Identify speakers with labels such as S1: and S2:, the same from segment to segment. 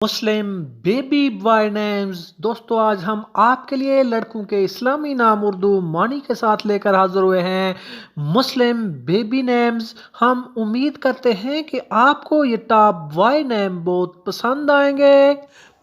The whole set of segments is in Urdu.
S1: مسلم بیبی بوائے نیمز دوستو، آج ہم آپ کے لیے لڑکوں کے اسلامی نام اردو معنی کے ساتھ لے کر حاضر ہوئے ہیں۔ مسلم بیبی نیمز، ہم امید کرتے ہیں کہ آپ کو یہ ٹاپ بوائے نیم بہت پسند آئیں گے۔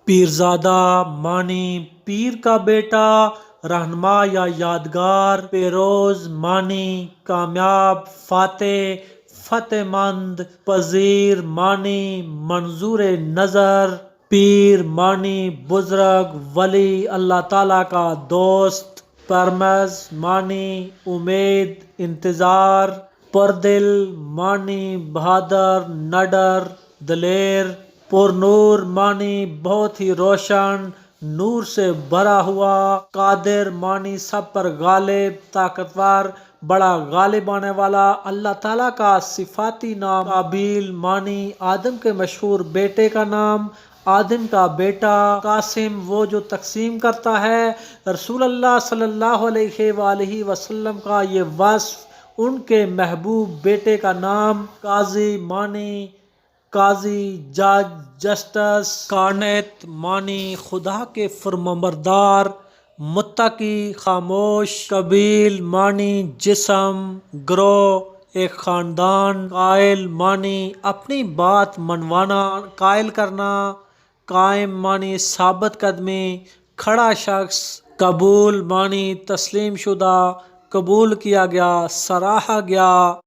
S1: پیرزادہ معنی پیر کا بیٹا، رہنما یا یادگار۔ پیروز معنی کامیاب، فاتح، فتح مند۔ پذیر معنی منظور نظر۔ پیر معنی بزرگ، ولی، اللہ تعالیٰ کا دوست۔ پرمز معنی امید، انتظار۔ پردل معنی بہادر، نڈر، دلیر۔ پرنور معنی بہت ہی روشن، نور سے بھرا ہوا۔ قادر معنی سب پر غالب، طاقتور، بڑا غالب آنے والا۔ اللہ تعالیٰ کا صفاتی نام۔ قابیل معنی آدم کے مشہور بیٹے کا نام، آدم کا بیٹا۔ قاسم وہ جو تقسیم کرتا ہے۔ رسول اللہ صلی اللہ علیہ وآلہ وسلم کا یہ وصف، ان کے محبوب بیٹے کا نام۔ قاضی معنی قاضی، جج، جسٹس۔ قانت معنی خدا کے فرمانبردار، متقی، خاموش۔ قبیل معنی جسم، گروہ، ایک خاندان۔ قائل معنی اپنی بات منوانا، قائل کرنا۔ قائم معنی ثابت قدمی، کھڑا شخص۔ قبول معنی تسلیم شدہ، قبول کیا گیا، سراہا گیا۔